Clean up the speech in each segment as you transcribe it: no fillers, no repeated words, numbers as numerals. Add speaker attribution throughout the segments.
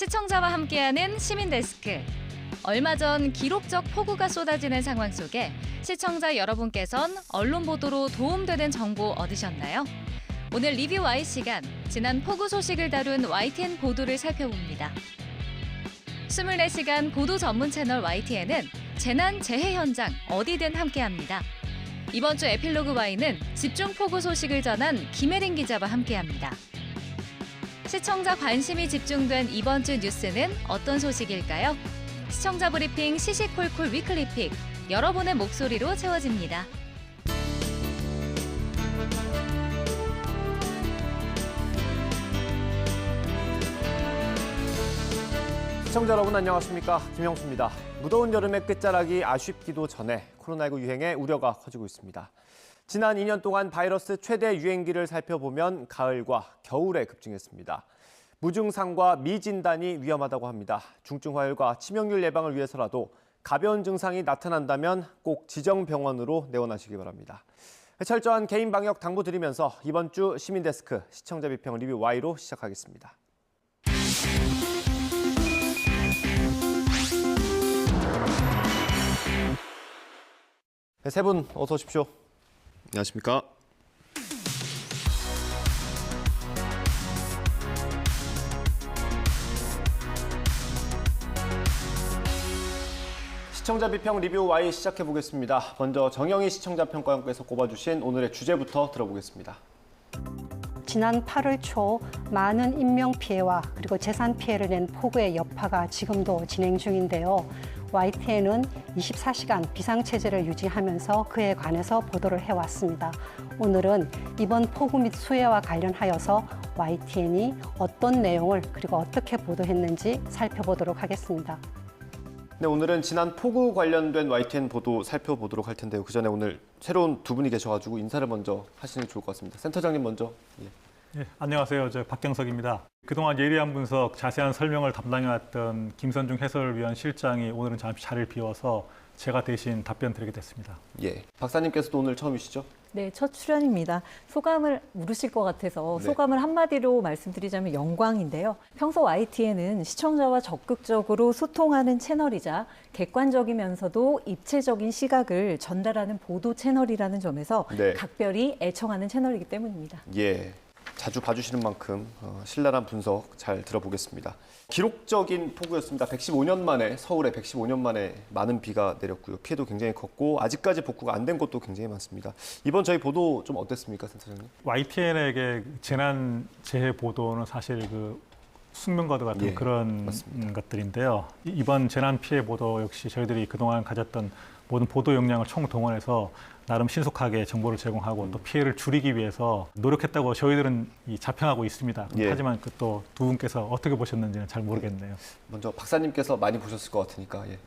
Speaker 1: 시청자와 함께하는 시민데스크. 얼마 전 기록적 폭우가 쏟아지는 상황 속에 시청자 여러분께선 언론 보도로 도움되는 정보 얻으셨나요? 오늘 리뷰 Y 시간, 지난 폭우 소식을 다룬 YTN 보도를 살펴봅니다. 24시간 보도 전문 채널 YTN은 재난, 재해 현장 어디든 함께합니다. 이번 주 에필로그 Y는 집중 폭우 소식을 전한 김혜린 기자와 함께합니다. 시청자 관심이 집중된 이번 주 뉴스는 어떤 소식일까요? 시청자 브리핑 시시콜콜 위클리픽, 여러분의 목소리로 채워집니다.
Speaker 2: 시청자 여러분 안녕하십니까? 김영수입니다. 무더운 여름의 끝자락이 아쉽기도 전에 코로나19 유행에 우려가 커지고 있습니다. 지난 2년 동안 바이러스 최대 유행기를 살펴보면 가을과 겨울에 급증했습니다. 무증상과 미진단이 위험하다고 합니다. 중증 화율과 치명률 예방을 위해서라도 가벼운 증상이 나타난다면 꼭 지정 병원으로 내원하시기 바랍니다. 철저한 개인 방역 당부드리면서 이번 주 시민데스크 시청자 비평 리뷰 Y로 시작하겠습니다. 세 분 어서 오십시오. 안녕하십니까? 시청자 비평 리뷰 Y 시작해 보겠습니다. 먼저 정영희 시청자 평가원께서 꼽아주신 오늘의 주제부터 들어보겠습니다.
Speaker 3: 지난 8월 초 많은 인명 피해와 그리고 재산 피해를 낸 폭우의 여파가 지금도 진행 중인데요. YTN은 24시간 비상체제를 유지하면서 그에 관해서 보도를 해왔습니다. 오늘은 이번 폭우 및 수해와 관련하여서 YTN이 어떤 내용을 그리고 어떻게 보도했는지 살펴보도록 하겠습니다.
Speaker 2: 네, 오늘은 지난 폭우 관련된 YTN 보도 살펴보도록 할 텐데요. 그 전에 오늘 새로운 두 분이 계셔가지고 인사를 먼저 하시는 게 좋을 것 같습니다. 센터장님 먼저.
Speaker 4: 네, 안녕하세요. 저 박경석입니다. 그동안 예리한 분석, 자세한 설명을 담당해왔던 김선중 해설위원 실장이 오늘은 잠시 자리를 비워서 제가 대신 답변 드리게 됐습니다.
Speaker 2: 예, 박사님께서도 오늘 처음이시죠?
Speaker 5: 네, 첫 출연입니다. 소감을 물으실 것 같아서
Speaker 2: 네.
Speaker 5: 소감을 한마디로 말씀드리자면 영광인데요. 평소 YTN은 시청자와 적극적으로 소통하는 채널이자 객관적이면서도 입체적인 시각을 전달하는 보도 채널이라는 점에서
Speaker 2: 네.
Speaker 5: 각별히 애청하는 채널이기 때문입니다.
Speaker 2: 예, 자주 봐주시는 만큼 신랄한 분석 잘 들어보겠습니다. 기록적인 폭우였습니다. 115년 만에, 서울에 115년 만에 많은 비가 내렸고요. 피해도 굉장히 컸고 아직까지 복구가 안 된 곳도 굉장히 많습니다. 이번 저희 보도 좀 어땠습니까, 센터장님?
Speaker 4: YTN에게 재난 재해 보도는 사실 그 숙명과도 같은
Speaker 2: 예,
Speaker 4: 그런
Speaker 2: 맞습니다.
Speaker 4: 것들인데요. 이번 재난 피해 보도 역시 저희들이 그동안 가졌던 모든 보도 역량을 총동원해서 나름 신속하게 정보를 제공하고 또 피해를 줄이기 위해서 노력했다고 저희들은 자평하고 있습니다.
Speaker 2: 예.
Speaker 4: 하지만 그 또 두 분께서 어떻게 보셨는지는 잘 모르겠네요.
Speaker 2: 먼저 박사님께서 많이 보셨을 것 같으니까. 예.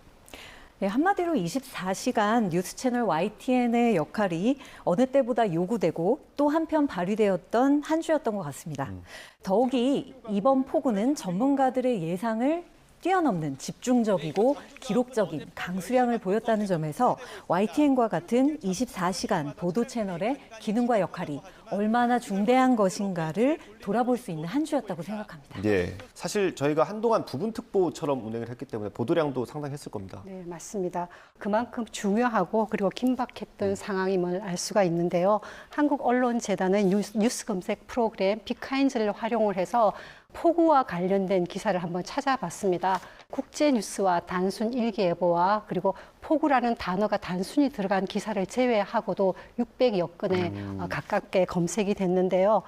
Speaker 5: 네, 한마디로 24시간 뉴스 채널 YTN의 역할이 어느 때보다 요구되고 또 한편 발휘되었던 한 주였던 것 같습니다. 더욱이 이번 폭우는 전문가들의 예상을 뛰어넘는 집중적이고 기록적인 강수량을 보였다는 점에서 YTN과 같은 24시간 보도 채널의 기능과 역할이 얼마나 중대한 것인가를 돌아볼 수 있는 한 주였다고 생각합니다.
Speaker 2: 예, 사실 저희가 한동안 부분특보처럼 운행을 했기 때문에 보도량도 상당했을 겁니다.
Speaker 3: 네, 맞습니다. 그만큼 중요하고 그리고 긴박했던 상황임을 알 수가 있는데요. 한국언론재단은 뉴스 검색 프로그램 빅카인즈를 활용을 해서 폭우와 관련된 기사를 한번 찾아봤습니다. 국제뉴스와 단순 일기예보와 그리고 폭우라는 단어가 단순히 들어간 기사를 제외하고도 600여 건에 가깝게 검색이 됐는데요.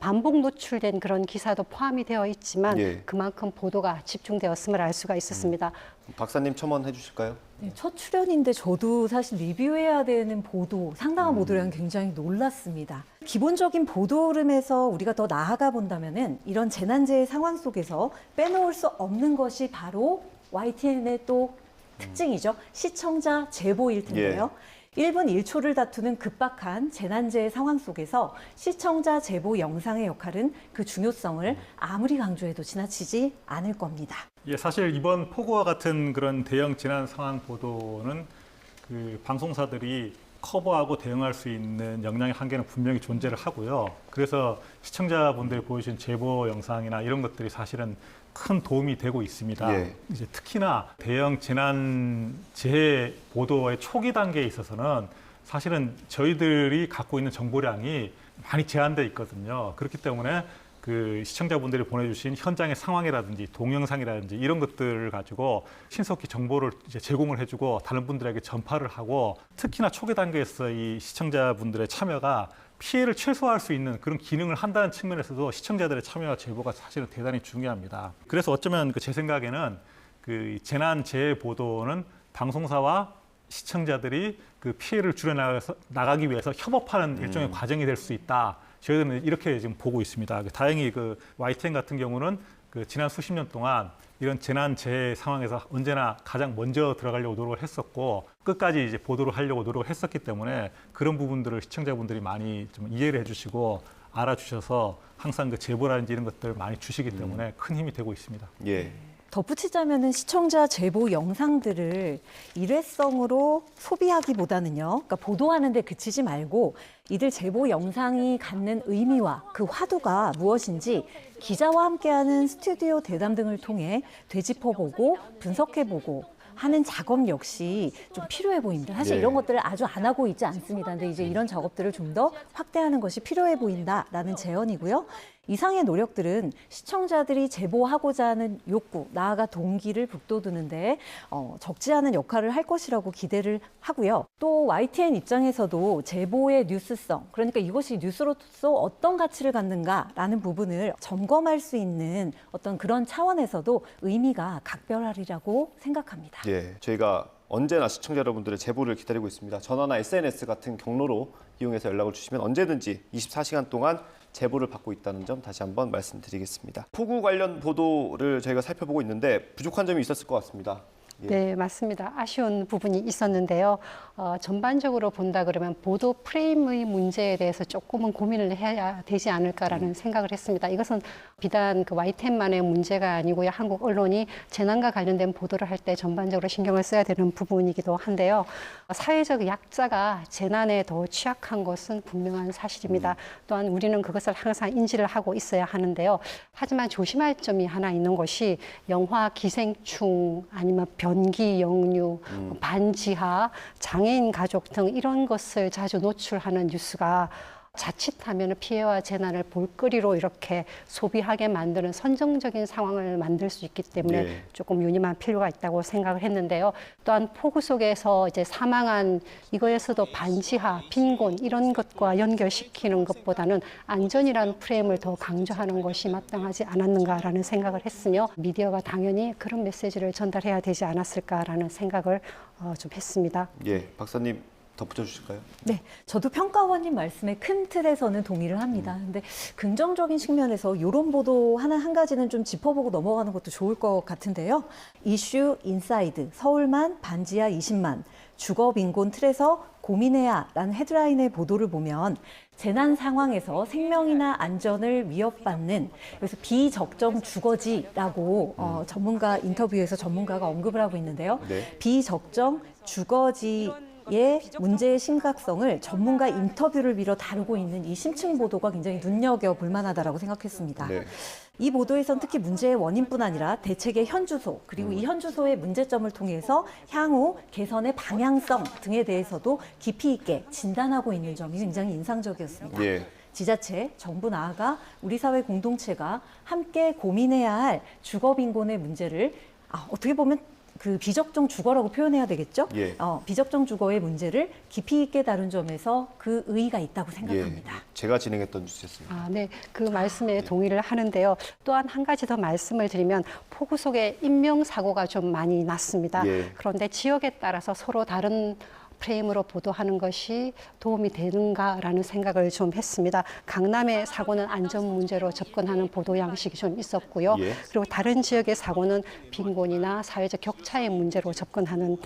Speaker 3: 반복 노출된 그런 기사도 포함이 되어 있지만
Speaker 2: 예.
Speaker 3: 그만큼 보도가 집중되었음을 알 수가 있었습니다.
Speaker 2: 박사님 첨언해 주실까요?
Speaker 5: 네, 첫 출연인데 저도 사실 리뷰해야 되는 보도, 상당한 보도량이 굉장히 놀랐습니다. 기본적인 보도 흐름에서 우리가 더 나아가 본다면은 이런 재난재해 상황 속에서 빼놓을 수 없는 것이 바로 YTN의 또 특징이죠. 시청자 제보일 텐데요. 1분 1초를 다투는 급박한 재난재해 상황 속에서 시청자 제보 영상의 역할은 그 중요성을 아무리 강조해도 지나치지 않을 겁니다.
Speaker 4: 예, 사실 이번 폭우와 같은 그런 대형 재난 상황 보도는 그 방송사들이 커버하고 대응할 수 있는 역량의 한계는 분명히 존재를 하고요. 그래서 시청자분들이 보여주신 제보 영상이나 이런 것들이 사실은 큰 도움이 되고 있습니다.
Speaker 2: 예.
Speaker 4: 이제 특히나 대형 재난 재해 보도의 초기 단계에 있어서는 사실은 저희들이 갖고 있는 정보량이 많이 제한되어 있거든요. 그렇기 때문에 그 시청자분들이 보내주신 현장의 상황이라든지 동영상이라든지 이런 것들을 가지고 신속히 정보를 이제 제공을 해주고 다른 분들에게 전파를 하고, 특히나 초기 단계에서 이 시청자분들의 참여가 피해를 최소화할 수 있는 그런 기능을 한다는 측면에서도 시청자들의 참여와 제보가 사실은 대단히 중요합니다. 그래서 어쩌면 제 생각에는 그 재난 재해 보도는 방송사와 시청자들이 그 피해를 줄여나가기 위해서 협업하는 일종의 과정이 될 수 있다. 저희들은 이렇게 지금 보고 있습니다. 다행히 그 YTN 같은 경우는 그 지난 수십 년 동안 이런 재난 재해 상황에서 언제나 가장 먼저 들어가려고 노력을 했었고, 끝까지 이제 보도를 하려고 노력을 했었기 때문에 그런 부분들을 시청자분들이 많이 좀 이해를 해주시고 알아주셔서 항상 그 제보라든지 이런 것들을 많이 주시기 때문에 큰 힘이 되고 있습니다.
Speaker 2: 예.
Speaker 5: 덧붙이자면은 시청자 제보 영상들을 일회성으로 소비하기보다는요, 그러니까 보도하는 데 그치지 말고 이들 제보 영상이 갖는 의미와 그 화두가 무엇인지 기자와 함께하는 스튜디오 대담 등을 통해 되짚어보고 분석해보고 하는 작업 역시 좀 필요해 보입니다. 사실
Speaker 2: 네.
Speaker 5: 이런 것들을 아주 안 하고 있지 않습니다. 근데 이제 이런 작업들을 좀 더 확대하는 것이 필요해 보인다라는 제언이고요. 이상의 노력들은 시청자들이 제보하고자 하는 욕구, 나아가 동기를 북돋우는데 적지 않은 역할을 할 것이라고 기대를 하고요. 또 YTN 입장에서도 제보의 뉴스성, 그러니까 이것이 뉴스로서 어떤 가치를 갖는가라는 부분을 점검할 수 있는 어떤 그런 차원에서도 의미가 각별하리라고 생각합니다.
Speaker 2: 예, 저희가 언제나 시청자 여러분들의 제보를 기다리고 있습니다. 전화나 SNS 같은 경로로 이용해서 연락을 주시면 언제든지 24시간 동안 제보를 받고 있다는 점 다시 한번 말씀드리겠습니다. 폭우 관련 보도를 저희가 살펴보고 있는데 부족한 점이 있었을 것 같습니다. 예.
Speaker 3: 네, 맞습니다. 아쉬운 부분이 있었는데요. 전반적으로 본다 그러면 보도 프레임의 문제에 대해서 조금은 고민을 해야 되지 않을까라는 생각을 했습니다. 이것은 비단 그 YTN만의 문제가 아니고요. 한국 언론이 재난과 관련된 보도를 할 때 전반적으로 신경을 써야 되는 부분이기도 한데요. 사회적 약자가 재난에 더 취약한 것은 분명한 사실입니다. 또한 우리는 그것을 항상 인지를 하고 있어야 하는데요. 하지만 조심할 점이 하나 있는 것이 영화 기생충 아니면 변기 역류, 반지하, 장애인 가족 등 이런 것을 자주 노출하는 뉴스가 자칫하면 피해와 재난을 볼거리로 이렇게 소비하게 만드는 선정적인 상황을 만들 수 있기 때문에
Speaker 2: 네.
Speaker 3: 조금 유념할 필요가 있다고 생각을 했는데요. 또한 폭우 속에서 이제 사망한 이거에서도 반지하, 빈곤 이런 것과 연결시키는 것보다는 안전이라는 프레임을 더 강조하는 것이 마땅하지 않았는가라는 생각을 했으며 미디어가 당연히 그런 메시지를 전달해야 되지 않았을까라는 생각을 좀 했습니다.
Speaker 2: 예, 박사님 덧붙여 주실까요?
Speaker 5: 네, 저도 평가원님 말씀에 큰 틀에서는 동의를 합니다. 근데 긍정적인 측면에서 이런 보도 한 가지는 좀 짚어보고 넘어가는 것도 좋을 것 같은데요. 이슈 인사이드, 서울만 반지하 20만, 주거 빈곤 틀에서 고민해야 라는 헤드라인의 보도를 보면 재난 상황에서 생명이나 안전을 위협받는, 그래서 비적정 주거지라고 전문가 인터뷰에서 전문가가 언급을 하고 있는데요.
Speaker 2: 네.
Speaker 5: 비적정 주거지의 문제의 심각성을 전문가 인터뷰를 빌어 다루고 있는 이 심층 보도가 굉장히 눈여겨볼 만하다라고 생각했습니다.
Speaker 2: 네.
Speaker 5: 이 보도에선 특히 문제의 원인뿐 아니라 대책의 현주소, 그리고 이 현주소의 문제점을 통해서 향후 개선의 방향성 등에 대해서도 깊이 있게 진단하고 있는 점이 굉장히 인상적이었습니다.
Speaker 2: 예.
Speaker 5: 지자체, 정부 나아가 우리 사회 공동체가 함께 고민해야 할 주거 빈곤의 문제를 어떻게 보면 그 비적정 주거라고 표현해야 되겠죠?
Speaker 2: 예.
Speaker 5: 비적정 주거의 문제를 깊이 있게 다룬 점에서 그 의의가 있다고 생각합니다.
Speaker 2: 예. 제가 진행했던 뉴스였습니다.
Speaker 3: 네, 그 말씀에 동의를 하는데요. 또한 한 가지 더 말씀을 드리면 폭우 속에 인명사고가 좀 많이 났습니다.
Speaker 2: 예.
Speaker 3: 그런데 지역에 따라서 서로 다른 프레임으로 보도하는 것이 도움이 되는가라는 생각을 좀 했습니다. 강남의 사고는 안전 문제로 접근하는 보도 양식이 좀 있었고요.
Speaker 2: 예.
Speaker 3: 그리고 다른 지역의 사고는 빈곤이나 사회적 격차의 문제로 접근하는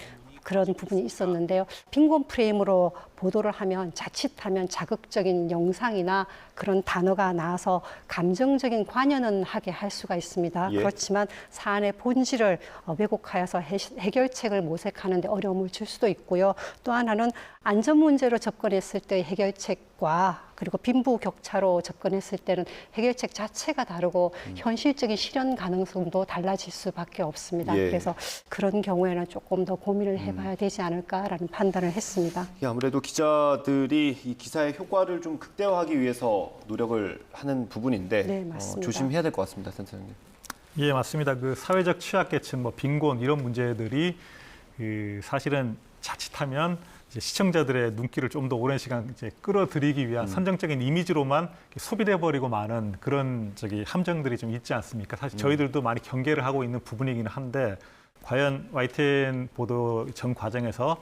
Speaker 3: 그런 부분이 있었는데요. 빈곤 프레임으로 보도를 하면 자칫하면 자극적인 영상이나 그런 단어가 나와서 감정적인 관여는 하게 할 수가 있습니다.
Speaker 2: 예.
Speaker 3: 그렇지만 사안의 본질을 왜곡하여서 해결책을 모색하는 데 어려움을 줄 수도 있고요. 또 하나는 안전 문제로 접근했을 때 해결책과 그리고 빈부격차로 접근했을 때는 해결책 자체가 다르고 현실적인 실현 가능성도 달라질 수밖에 없습니다.
Speaker 2: 예.
Speaker 3: 그래서 그런 경우에는 조금 더 고민을 해봐야 되지 않을까라는 판단을 했습니다.
Speaker 2: 아무래도 기자들이 이 기사의 효과를 좀 극대화하기 위해서 노력을 하는 부분인데
Speaker 3: 네, 맞습니다.
Speaker 2: 조심해야 될 것 같습니다, 센터장님.
Speaker 4: 예, 맞습니다. 그 사회적 취약계층, 뭐 빈곤 이런 문제들이 그 사실은 자칫하면 이제 시청자들의 눈길을 좀 더 오랜 시간 이제 끌어들이기 위한 선정적인 이미지로만 소비돼 버리고 마는 그런 함정들이 좀 있지 않습니까? 사실 저희들도 많이 경계를 하고 있는 부분이기는 한데 과연 YTN 보도 전 과정에서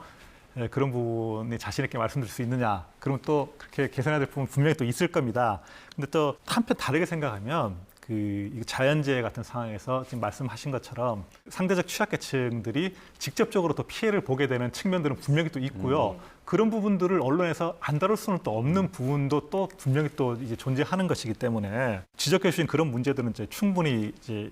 Speaker 4: 그런 부분이 자신 있게 말씀드릴 수 있느냐? 그러면 또 그렇게 개선해야 될 부분 분명히 또 있을 겁니다. 근데 또 한편 다르게 생각하면 이거 자연재해 같은 상황에서 지금 말씀하신 것처럼 상대적 취약계층들이 직접적으로 더 피해를 보게 되는 측면들은 분명히 또 있고요. 그런 부분들을 언론에서 안 다룰 수는 또 없는 부분도 또 분명히 또 이제 존재하는 것이기 때문에 지적해 주신 그런 문제들은 이제 충분히 이제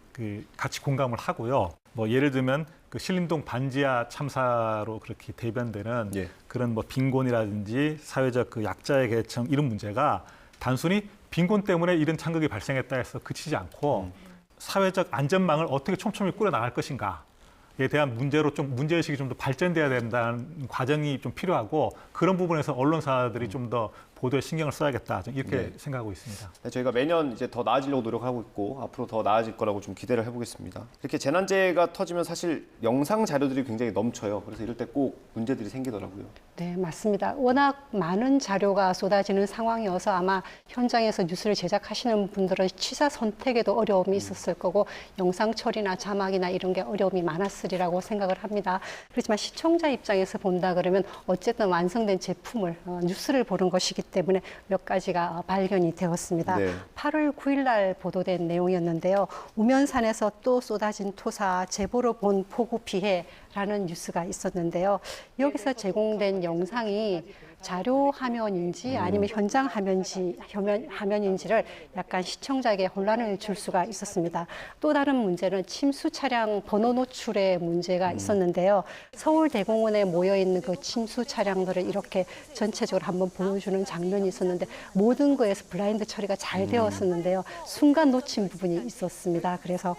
Speaker 4: 같이 공감을 하고요. 뭐 예를 들면 그 신림동 반지하 참사로 그렇게 대변되는
Speaker 2: 예.
Speaker 4: 그런 뭐 빈곤이라든지 사회적 그 약자의 계층 이런 문제가 단순히 빈곤 때문에 이런 창극이 발생했다 해서 그치지 않고 사회적 안전망을 어떻게 촘촘히 꾸려 나갈 것인가에 대한 문제로 좀 문제의식이 좀 더 발전돼야 된다는 과정이 좀 필요하고 그런 부분에서 언론사들이 좀 더 보도에 신경을 써야겠다 이렇게
Speaker 2: 네.
Speaker 4: 생각하고 있습니다.
Speaker 2: 네, 저희가 매년 이제 더 나아지려고 노력하고 있고 앞으로 더 나아질 거라고 좀 기대를 해보겠습니다. 이렇게 재난재해가 터지면 사실 영상 자료들이 굉장히 넘쳐요. 그래서 이럴 때 꼭 문제들이 생기더라고요.
Speaker 3: 네, 맞습니다. 워낙 많은 자료가 쏟아지는 상황이어서 아마 현장에서 뉴스를 제작하시는 분들은 취사 선택에도 어려움이 있었을 거고 영상 처리나 자막이나 이런 게 어려움이 많았으리라고 생각을 합니다. 그렇지만 시청자 입장에서 본다 그러면 어쨌든 완성된 제품을 뉴스를 보는 것이기 때문에 몇 가지가 발견이 되었습니다.
Speaker 2: 네.
Speaker 3: 8월 9일 날 보도된 내용이었는데요. 우면산에서 또 쏟아진 토사, 제보로 본 폭우 피해라는 뉴스가 있었는데요. 여기서 제공된 영상이 자료 화면인지 아니면 현장 화면인지를 약간 시청자에게 혼란을 줄 수가 있었습니다. 또 다른 문제는 침수 차량 번호 노출의 문제가 있었는데요. 서울대공원에 모여있는 그 침수 차량들을 이렇게 전체적으로 한번 보여주는 장면이 있었는데 모든 거에서 블라인드 처리가 잘 되었었는데요. 순간 놓친 부분이 있었습니다. 그래서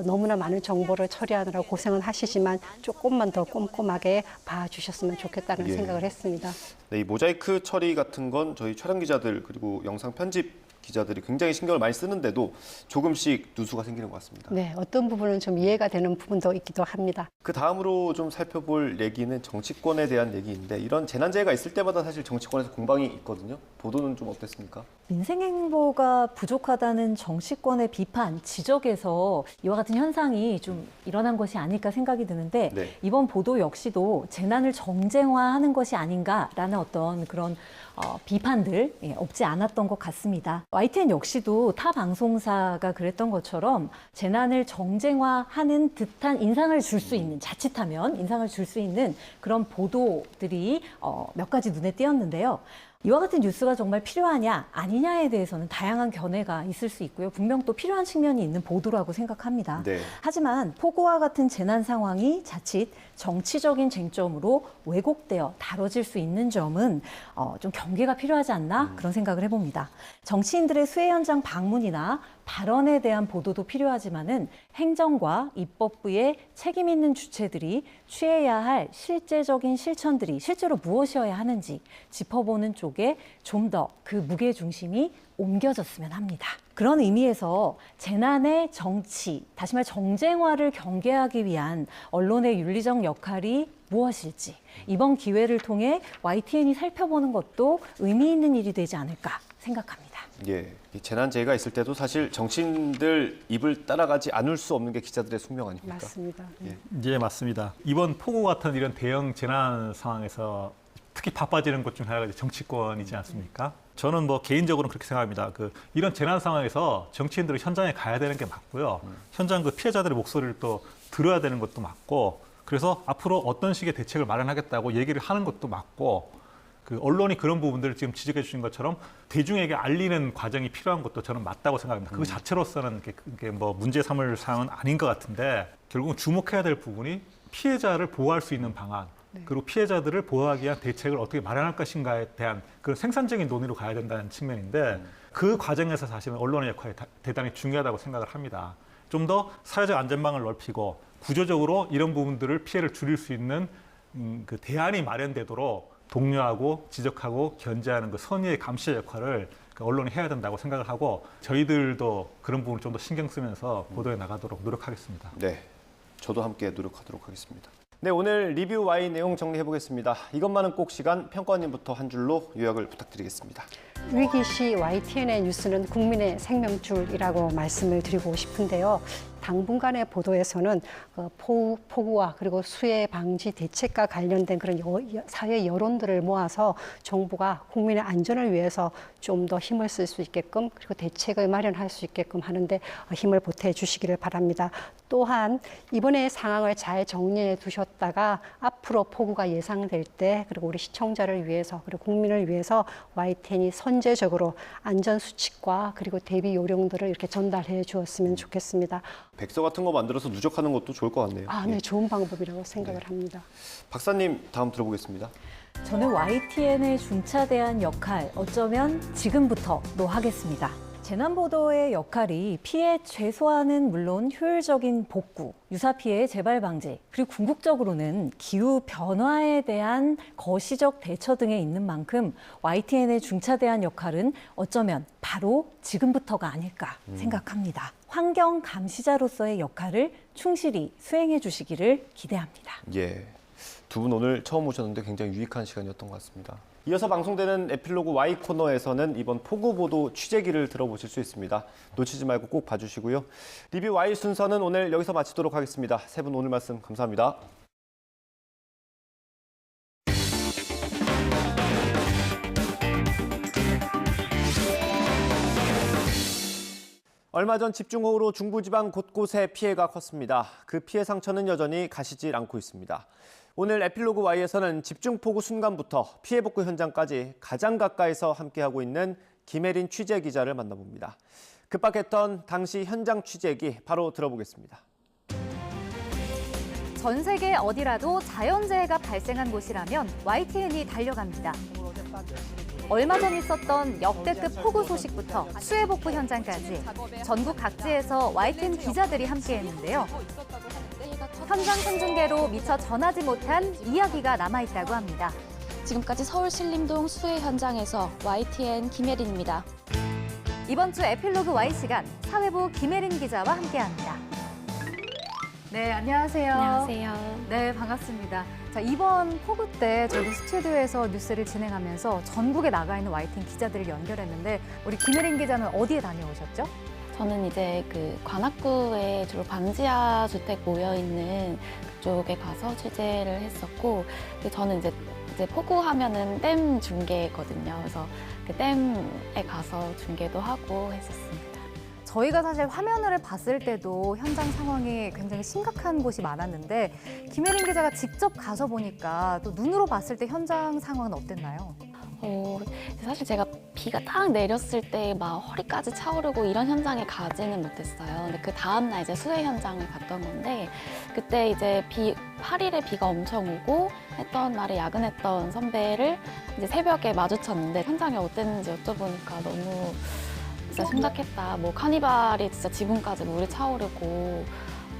Speaker 3: 너무나 많은 정보를 처리하느라 고생을 하시지만 조금만 더 꼼꼼하게 봐주셨으면 좋겠다는
Speaker 2: 예.
Speaker 3: 생각을 했습니다.
Speaker 2: 네, 이 모자이크 처리 같은 건 저희 촬영 기자들 그리고 영상 편집 기자들이 굉장히 신경을 많이 쓰는데도 조금씩 누수가 생기는 것 같습니다.
Speaker 3: 네, 어떤 부분은 좀 이해가 되는 부분도 있기도 합니다.
Speaker 2: 그 다음으로 좀 살펴볼 얘기는 정치권에 대한 얘기인데 이런 재난재해가 있을 때마다 사실 정치권에서 공방이 있거든요. 보도는 좀 어땠습니까?
Speaker 5: 민생행보가 부족하다는 정치권의 비판, 지적에서 이와 같은 현상이 좀 일어난 것이 아닐까 생각이 드는데
Speaker 2: 네.
Speaker 5: 이번 보도 역시도 재난을 정쟁화하는 것이 아닌가라는 어떤 그런 비판들 없지 않았던 것 같습니다. YTN 역시도 타 방송사가 그랬던 것처럼 재난을 정쟁화하는 듯한 인상을 줄 수 있는, 자칫하면 인상을 줄 수 있는 그런 보도들이 몇 가지 눈에 띄었는데요. 이와 같은 뉴스가 정말 필요하냐 아니냐에 대해서는 다양한 견해가 있을 수 있고요. 분명 또 필요한 측면이 있는 보도라고 생각합니다.
Speaker 2: 네.
Speaker 5: 하지만 폭우와 같은 재난 상황이 자칫 정치적인 쟁점으로 왜곡되어 다뤄질 수 있는 점은 좀 경계가 필요하지 않나 그런 생각을 해봅니다. 정치인들의 수해 현장 방문이나 발언에 대한 보도도 필요하지만은 행정과 입법부의 책임 있는 주체들이 취해야 할 실제적인 실천들이 실제로 무엇이어야 하는지 짚어보는 쪽에 좀 더 그 무게 중심이 옮겨졌으면 합니다. 그런 의미에서 재난의 정치, 다시 말해 정쟁화를 경계하기 위한 언론의 윤리적 역할이 무엇일지 이번 기회를 통해 YTN이 살펴보는 것도 의미 있는 일이 되지 않을까 생각합니다.
Speaker 2: 예, 이 재난재해가 있을 때도 사실 정치인들 입을 따라가지 않을 수 없는 게 기자들의 숙명 아닙니까?
Speaker 3: 맞습니다. 네.
Speaker 4: 예, 맞습니다. 이번 폭우 같은 이런 대형 재난 상황에서 특히 바빠지는 것 중 하나가 정치권이지 않습니까? 저는 뭐 개인적으로는 그렇게 생각합니다. 이런 재난 상황에서 정치인들은 현장에 가야 되는 게 맞고요. 현장 그 피해자들의 목소리를 또 들어야 되는 것도 맞고, 그래서 앞으로 어떤 식의 대책을 마련하겠다고 얘기를 하는 것도 맞고 그 언론이 그런 부분들을 지금 지적해 주신 것처럼 대중에게 알리는 과정이 필요한 것도 저는 맞다고 생각합니다. 그 자체로서는 그게 뭐 문제 삼을 사항은 아닌 것 같은데 결국은 주목해야 될 부분이 피해자를 보호할 수 있는 방안 그리고 피해자들을 보호하기 위한 대책을 어떻게 마련할 것인가에 대한 그런 생산적인 논의로 가야 된다는 측면인데 그 과정에서 사실은 언론의 역할이 대단히 중요하다고 생각을 합니다. 좀 더 사회적 안전망을 넓히고 구조적으로 이런 부분들을 피해를 줄일 수 있는 그 대안이 마련되도록 독려하고 지적하고 견제하는 그 선의의 감시의 역할을 그 언론이 해야 된다고 생각을 하고 저희들도 그런 부분을 좀 더 신경 쓰면서 보도해 나가도록 노력하겠습니다.
Speaker 2: 네, 저도 함께 노력하도록 하겠습니다. 네, 오늘 리뷰 Y 내용 정리해 보겠습니다. 이것만은 꼭 시간, 평가원님부터 한 줄로 요약을 부탁드리겠습니다.
Speaker 3: 위기 시 YTN의 뉴스는 국민의 생명줄이라고 말씀을 드리고 싶은데요. 당분간의 보도에서는 폭우와 그리고 수해 방지 대책과 관련된 그런 사회 여론들을 모아서 정부가 국민의 안전을 위해서 좀 더 힘을 쓸 수 있게끔 그리고 대책을 마련할 수 있게끔 하는데 힘을 보태 주시기를 바랍니다. 또한 이번의 상황을 잘 정리해 두셨다가 앞으로 폭우가 예상될 때 그리고 우리 시청자를 위해서 그리고 국민을 위해서 YTN이 선제적으로 안전 수칙과 그리고 대비 요령들을 이렇게 전달해 주었으면 좋겠습니다.
Speaker 2: 백서 같은 거 만들어서 누적하는 것도 좋을 것 같네요.
Speaker 3: 네, 좋은 방법이라고 생각을 합니다.
Speaker 2: 박사님, 다음 들어보겠습니다.
Speaker 5: 저는 YTN의 중차대한 역할, 어쩌면 지금부터로 하겠습니다. 재난보도의 역할이 피해 최소화는 물론 효율적인 복구, 유사피해 재발 방지, 그리고 궁극적으로는 기후 변화에 대한 거시적 대처 등에 있는 만큼 YTN의 중차대한 역할은 어쩌면 바로 지금부터가 아닐까 생각합니다. 환경 감시자로서의 역할을 충실히 수행해 주시기를 기대합니다.
Speaker 2: 예, 두 분 오늘 처음 오셨는데 굉장히 유익한 시간이었던 것 같습니다. 이어서 방송되는 에필로그 Y 코너에서는 이번 폭우 보도 취재기를 들어보실 수 있습니다. 놓치지 말고 꼭 봐주시고요. 리뷰 Y 순서는 오늘 여기서 마치도록 하겠습니다. 세 분 오늘 말씀 감사합니다. 얼마 전 집중호우로 중부지방 곳곳에 피해가 컸습니다. 그 피해 상처는 여전히 가시질 않고 있습니다. 오늘 에필로그 Y에서는 집중폭우 순간부터 피해 복구 현장까지 가장 가까이서 함께하고 있는 김혜린 취재기자를 만나봅니다. 급박했던 당시 현장 취재기 바로 들어보겠습니다.
Speaker 1: 전 세계 어디라도 자연재해가 발생한 곳이라면 YTN이 달려갑니다. 얼마 전 있었던 역대급 폭우 소식부터 수해 복구 현장까지 전국 각지에서 YTN 기자들이 함께했는데요. 현장 생중계로 미처 전하지 못한 이야기가 남아있다고 합니다.
Speaker 6: 지금까지 서울 신림동 수해 현장에서 YTN 김혜린입니다.
Speaker 1: 이번 주 에필로그 Y 시간 사회부 김혜린 기자와 함께합니다. 네, 안녕하세요.
Speaker 6: 안녕하세요.
Speaker 1: 네, 반갑습니다. 자, 이번 폭우 때 저희도 스튜디오에서 뉴스를 진행하면서 전국에 나가 있는 YTN 기자들을 연결했는데 우리 김혜린 기자는 어디에 다녀오셨죠?
Speaker 6: 저는 이제 그 관악구에 주로 반지하 주택 모여 있는 그쪽에 가서 취재를 했었고, 저는 이제 폭우하면은 댐 중계거든요. 그래서 그 댐에 가서 중계도 하고 했었습니다.
Speaker 1: 저희가 사실 화면을 봤을 때도 현장 상황이 굉장히 심각한 곳이 많았는데 김혜린 기자가 직접 가서 보니까 또 눈으로 봤을 때 현장 상황은 어땠나요?
Speaker 6: 사실 제가 비가 딱 내렸을 때 막 허리까지 차오르고 이런 현장에 가지는 못했어요. 근데 그 다음날 이제 수해 현장을 갔던 건데 그때 이제 8일에 비가 엄청 오고 했던 날에 야근했던 선배를 이제 새벽에 마주쳤는데 현장이 어땠는지 여쭤보니까 너무 진짜 심각했다. 뭐 카니발이 진짜 지붕까지 물이 차오르고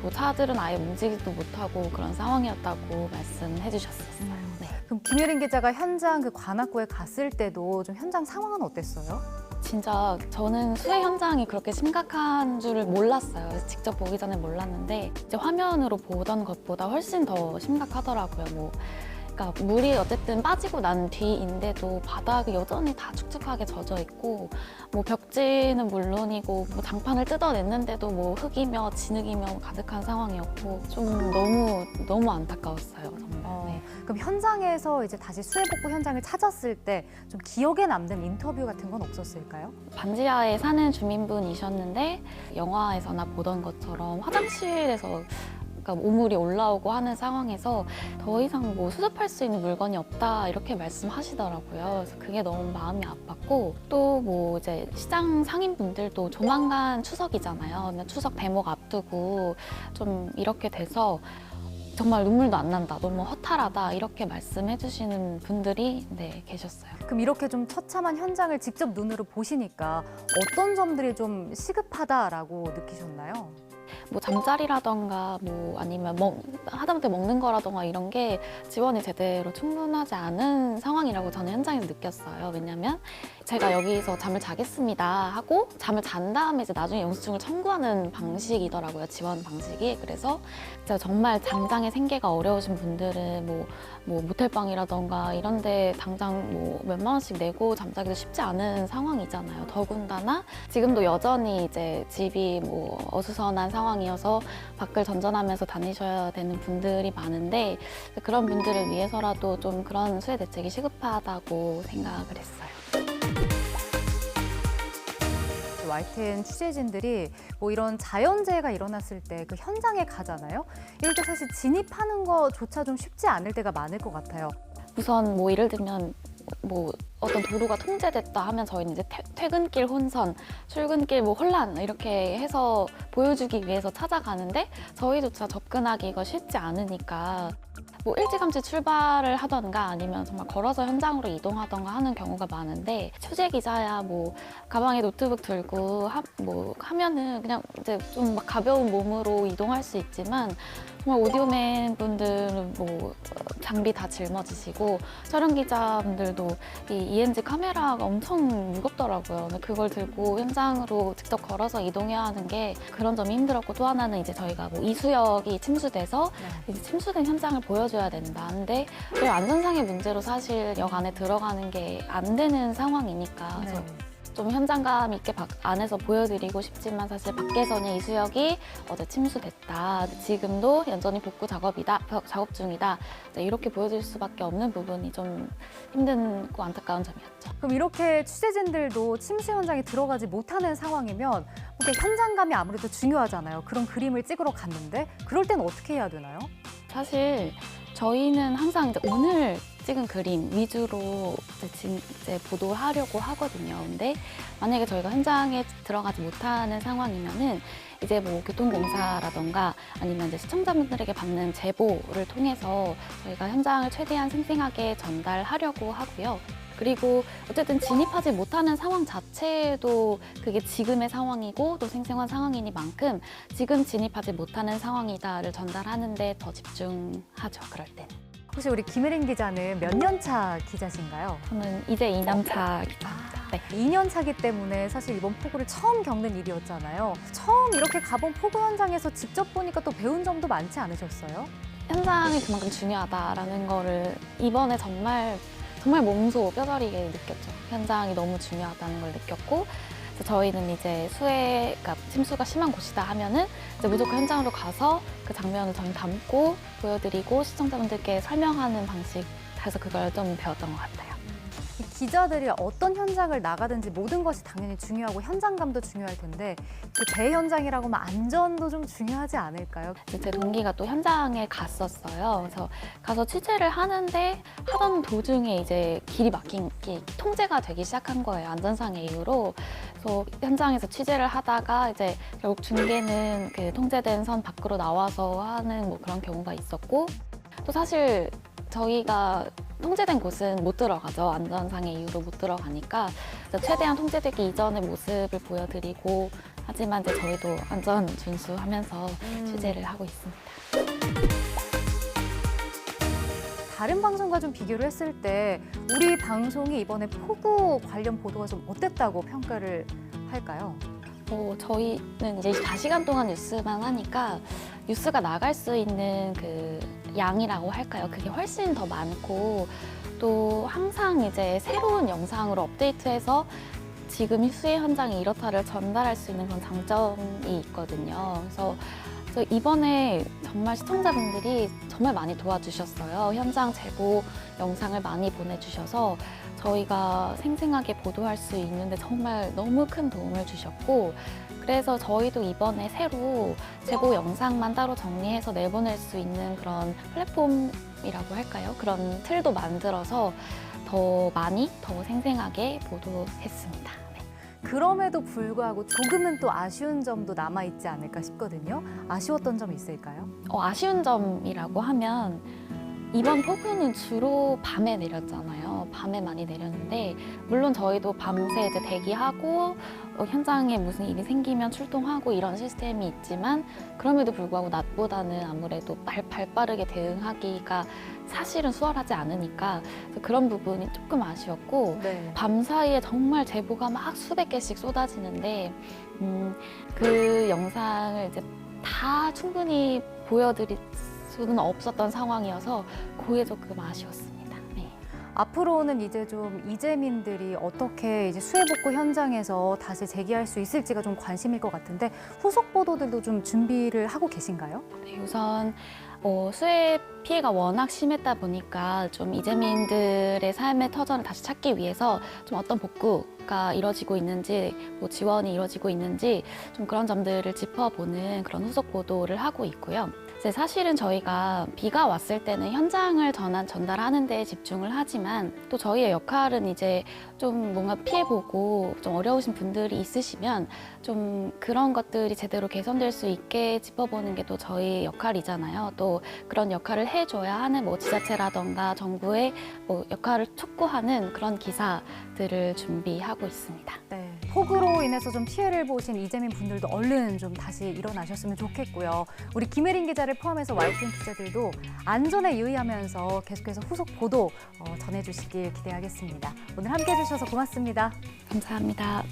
Speaker 6: 뭐 차들은 아예 움직이지도 못하고 그런 상황이었다고 말씀해 주셨었어요. 네.
Speaker 1: 그럼 김혜린 기자가 현장 그 관악구에 갔을 때도 좀 현장 상황은 어땠어요?
Speaker 6: 진짜 저는 수해 현장이 그렇게 심각한 줄을 몰랐어요. 그래서 직접 보기 전에 몰랐는데 이제 화면으로 보던 것보다 훨씬 더 심각하더라고요. 그러니까 물이 어쨌든 빠지고 난 뒤인데도 바닥이 여전히 다 축축하게 젖어 있고 뭐 벽지는 물론이고 뭐 장판을 뜯어냈는데도 뭐 흙이며 진흙이며 가득한 상황이었고 좀 너무 안타까웠어요. 정말. 네.
Speaker 1: 그럼 현장에서 이제 다시 수해 복구 현장을 찾았을 때 좀 기억에 남는 인터뷰 같은 건 없었을까요?
Speaker 6: 반지하에 사는 주민분이셨는데 영화에서나 보던 것처럼 화장실에서 그러니까 오물이 올라오고 하는 상황에서 더 이상 뭐 수습할 수 있는 물건이 없다 이렇게 말씀하시더라고요. 그래서 그게 너무 마음이 아팠고 또 뭐 이제 시장 상인분들도 조만간 추석이잖아요. 근데 추석 대목 앞두고 좀 이렇게 돼서 정말 눈물도 안 난다, 너무 허탈하다 이렇게 말씀해 주시는 분들이 계셨어요.
Speaker 1: 그럼 이렇게 좀 처참한 현장을 직접 눈으로 보시니까 어떤 점들이 좀 시급하다라고 느끼셨나요?
Speaker 6: 뭐 잠자리라던가 뭐 아니면 하다못해 먹는 거라던가 이런 게 지원이 제대로 충분하지 않은 상황이라고 저는 현장에서 느꼈어요. 왜냐면 제가 여기서 잠을 자겠습니다 하고 잠을 잔 다음에 이제 나중에 영수증을 청구하는 방식이더라고요. 지원 방식이. 그래서 진짜 정말 당장의 생계가 어려우신 분들은 뭐 모텔방이라던가 이런 데 당장 뭐 몇만 원씩 내고 잠자기도 쉽지 않은 상황이잖아요. 더군다나 지금도 여전히 이제 집이 뭐 어수선한 상황이어서 밖을 전전하면서 다니셔야 되는 분들이 많은데 그런 분들을 위해서라도 좀 그런 수혜 대책이 시급하다고 생각을 했어요.
Speaker 1: YTN 취재진들이 뭐 이런 자연재해가 일어났을 때 그 현장에 가잖아요. 이럴 때 사실 진입하는 거조차 좀 쉽지 않을 때가 많을 것 같아요.
Speaker 6: 우선 뭐 예를 들면 뭐 어떤 도로가 통제됐다 하면 저희는 이제 퇴근길 혼선, 출근길 뭐 혼란 이렇게 해서 보여주기 위해서 찾아가는데 저희조차 접근하기가 쉽지 않으니까 뭐 일찌감치 출발을 하던가 아니면 정말 걸어서 현장으로 이동하던가 하는 경우가 많은데 취재 기자야 뭐 가방에 노트북 들고 하면은 그냥 이제 좀 막 가벼운 몸으로 이동할 수 있지만 정말 오디오맨 분들은 뭐 장비 다 짊어지시고 촬영 기자분들도 이 ENG 카메라가 엄청 무겁더라고요. 근데 그걸 들고 현장으로 직접 걸어서 이동해야 하는 게 그런 점이 힘들었고 또 하나는 이제 저희가 뭐 이수역이 침수돼서 이제 침수된 현장을 보여줘야 된다. 근데 그 안전상의 문제로 사실 역 안에 들어가는 게 안 되는 상황이니까 그래서 좀 현장감 있게 안에서 보여드리고 싶지만 사실 밖에서는 이수역이 어제 침수됐다. 지금도 여전히 복구 작업 중이다. 이렇게 보여줄 수밖에 없는 부분이 좀 힘든고 안타까운 점이었죠.
Speaker 1: 그럼 이렇게 취재진들도 침수 현장에 들어가지 못하는 상황이면 이게 현장감이 아무래도 중요하잖아요. 그런 그림을 찍으러 갔는데 그럴 때는 어떻게 해야 되나요?
Speaker 6: 사실 저희는 항상 이제 오늘 찍은 그림 위주로 이제 보도를 하려고 하거든요. 근데 만약에 저희가 현장에 들어가지 못하는 상황이면은 이제 뭐 교통공사라던가 아니면 이제 시청자분들에게 받는 제보를 통해서 저희가 현장을 최대한 생생하게 전달하려고 하고요. 그리고 어쨌든 진입하지 못하는 상황 자체도 그게 지금의 상황이고 또 생생한 상황이니만큼 지금 진입하지 못하는 상황이다를 전달하는 데 더 집중하죠, 그럴 땐.
Speaker 1: 혹시 우리 김혜린 기자는 몇 년 차 기자신가요?
Speaker 6: 저는 이제 2년 차 기자입니다. 네.
Speaker 1: 2년 차기 때문에 사실 이번 폭우를 처음 겪는 일이었잖아요. 처음 이렇게 가본 폭우 현장에서 직접 보니까 또 배운 점도 많지 않으셨어요?
Speaker 6: 현장이 그만큼 중요하다라는 거를 이번에 정말 몸소 뼈저리게 느꼈죠. 현장이 너무 중요하다는 걸 느꼈고 그래서 저희는 이제 그러니까 침수가 심한 곳이다 하면은 이제 무조건 현장으로 가서 그 장면을 저희 담고 보여드리고 시청자분들께 설명하는 방식 그래서 그걸 좀 배웠던 것 같아요.
Speaker 1: 기자들이 어떤 현장을 나가든지 모든 것이 당연히 중요하고 현장감도 중요할 텐데 그 대현장이라고 하면 안전도 좀 중요하지 않을까요?
Speaker 6: 제 동기가 또 현장에 갔었어요. 그래서 가서 취재를 하는데 하던 도중에 이제 길이 막힌 게 통제가 되기 시작한 거예요. 안전상의 이유로. 그래서 현장에서 취재를 하다가 이제 결국 중계는 그 통제된 선 밖으로 나와서 하는 뭐 그런 경우가 있었고 또 사실 저희가 통제된 곳은 못 들어가죠. 안전상의 이유로 못 들어가니까 최대한 통제되기 이전의 모습을 보여드리고 하지만 이제 저희도 안전 준수하면서 취재를 하고 있습니다.
Speaker 1: 다른 방송과 좀 비교를 했을 때 우리 방송이 이번에 폭우 관련 보도가 좀 어땠다고 평가를 할까요?
Speaker 6: 저희는 이제 24시간 동안 뉴스만 하니까 뉴스가 나갈 수 있는 그 양이라고 할까요? 그게 훨씬 더 많고 또 항상 이제 새로운 영상으로 업데이트해서 지금 수해 현장이 이렇다를 전달할 수 있는 그런 장점이 있거든요. 그래서 그래서 이번에 정말 시청자분들이 정말 많이 도와주셨어요. 현장 제보 영상을 많이 보내주셔서 저희가 생생하게 보도할 수 있는데 정말 너무 큰 도움을 주셨고, 그래서 저희도 이번에 새로 제보 영상만 따로 정리해서 내보낼 수 있는 그런 플랫폼이라고 할까요? 그런 틀도 만들어서 더 많이, 더 생생하게 보도했습니다. 네.
Speaker 1: 그럼에도 불구하고 조금은 또 아쉬운 점도 남아있지 않을까 싶거든요. 아쉬웠던 점이 있을까요?
Speaker 6: 아쉬운 점이라고 하면 이번 폭우는 주로 밤에 내렸잖아요. 밤에 많이 내렸는데 물론 저희도 밤새 이제 대기하고 현장에 무슨 일이 생기면 출동하고 이런 시스템이 있지만 그럼에도 불구하고 낮보다는 아무래도 발빠르게 대응하기가 사실은 수월하지 않으니까 그런 부분이 조금 아쉬웠고
Speaker 1: 네.
Speaker 6: 밤 사이에 정말 제보가 막 수백 개씩 쏟아지는데 그 영상을 이제 다 충분히 보여드릴 수는 없었던 상황이어서 그게 조금 아쉬웠습니다. 네.
Speaker 1: 앞으로는 이제 좀 이재민들이 어떻게 이제 수해 복구 현장에서 다시 재기할 수 있을지가 좀 관심일 것 같은데 후속 보도들도 좀 준비를 하고 계신가요?
Speaker 6: 네, 우선 수해 피해가 워낙 심했다 보니까 좀 이재민들의 삶의 터전을 다시 찾기 위해서 좀 어떤 복구가 이루어지고 있는지, 뭐 지원이 이루어지고 있는지 좀 그런 점들을 짚어보는 그런 후속 보도를 하고 있고요. 사실은 저희가 비가 왔을 때는 현장을 전달하는 데 집중을 하지만 또 저희의 역할은 이제 좀 뭔가 피해보고 좀 어려우신 분들이 있으시면 좀 그런 것들이 제대로 개선될 수 있게 짚어보는 게 또 저희 역할이잖아요. 또 그런 역할을 해줘야 하는 뭐 지자체라던가 정부의 뭐 역할을 촉구하는 그런 기사들을 준비하고 있습니다.
Speaker 1: 네. 폭우로 인해서 좀 피해를 보신 이재민 분들도 얼른 좀 다시 일어나셨으면 좋겠고요. 우리 김혜린 기자를 포함해서 YTN 기자들도 안전에 유의하면서 계속해서 후속 보도 전해주시길 기대하겠습니다. 오늘 함께해 주셔서 고맙습니다.
Speaker 6: 감사합니다.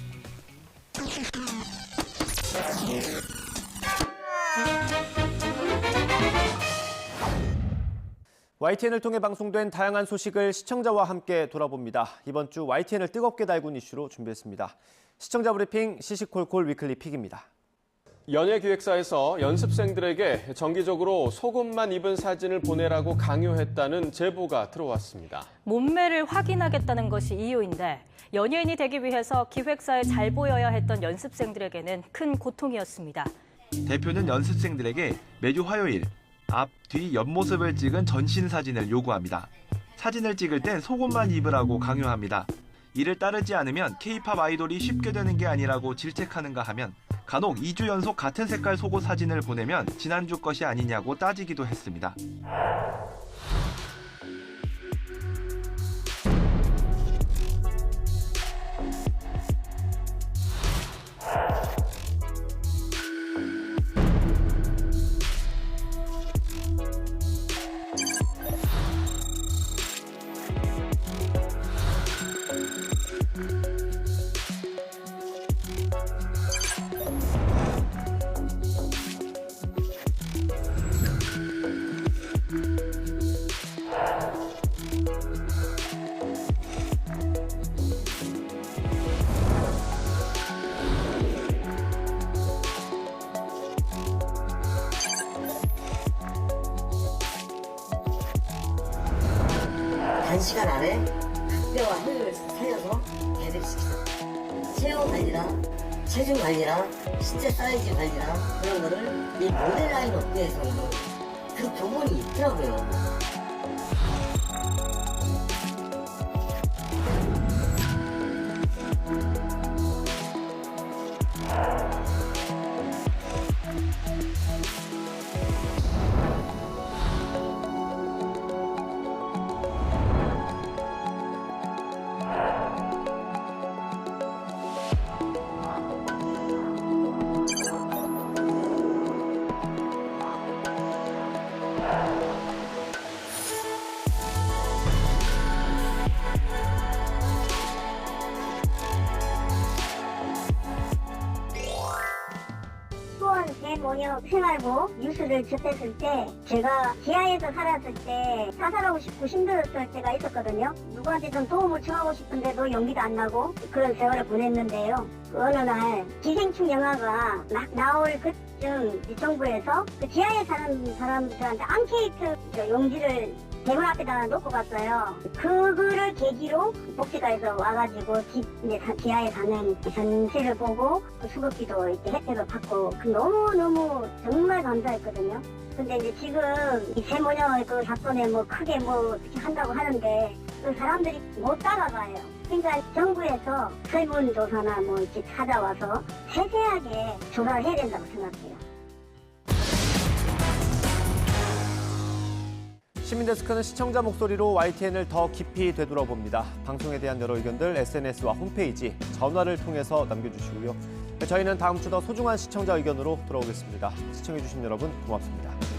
Speaker 2: YTN을 통해 방송된 다양한 소식을 시청자와 함께 돌아봅니다. 이번 주 YTN을 뜨겁게 달군 이슈로 준비했습니다. 시청자 브리핑 시시콜콜 위클리 픽입니다.
Speaker 7: 연예기획사에서 연습생들에게 정기적으로 속옷만 입은 사진을 보내라고 강요했다는 제보가 들어왔습니다.
Speaker 8: 몸매를 확인하겠다는 것이 이유인데 연예인이 되기 위해서 기획사에 잘 보여야 했던 연습생들에게는 큰 고통이었습니다.
Speaker 9: 대표는 연습생들에게 매주 화요일 앞, 뒤, 옆모습을 찍은 전신 사진을 요구합니다. 사진을 찍을 땐 속옷만 입으라고 강요합니다. 이를 따르지 않으면 K-팝 아이돌이 쉽게 되는 게 아니라고 질책하는가 하면 간혹 2주 연속 같은 색깔 속옷 사진을 보내면 지난주 것이 아니냐고 따지기도 했습니다.
Speaker 10: 단시간 안에 뼈와 혈을 살려서 개들시키자. 체형 관리랑 체중 관리랑 신체 사이즈 관리랑 그런 거를 이 모델 라인 업계에서는 그 부분이 있더라고요.
Speaker 11: 대모녀 생활복 뉴스를 접했을 때 제가 지하에서 살았을 때 자살하고 싶고 힘들었을 때가 있었거든요. 누구한테 좀 도움을 청하고 싶은데도 용기도 안 나고 그런 생활을 보냈는데요. 어느 날 기생충 영화가 막 나올 때쯤 정부에서 그 지하에 사는 사람들한테 앙케이트 용지를 대문 앞에다 놓고 갔어요. 그거를 계기로 복지가에서 와가지고 지하에 사는 전세를 보고 그 수급비도 이렇게 혜택을 받고 너무너무 정말 감사했거든요. 근데 이제 지금 이 세모녀 그 사건에 뭐 크게 뭐 한다고 하는데 그 사람들이 못 따라가요. 그러니까 정부에서 설문조사나 뭐 이렇게 찾아와서 세세하게 조사를 해야 된다고 생각해요.
Speaker 2: 시민데스크는 시청자 목소리로 YTN을 더 깊이 되돌아봅니다. 방송에 대한 여러 의견들 SNS와 홈페이지, 전화를 통해서 남겨주시고요. 저희는 다음 주 더 소중한 시청자 의견으로 돌아오겠습니다. 시청해주신 여러분 고맙습니다.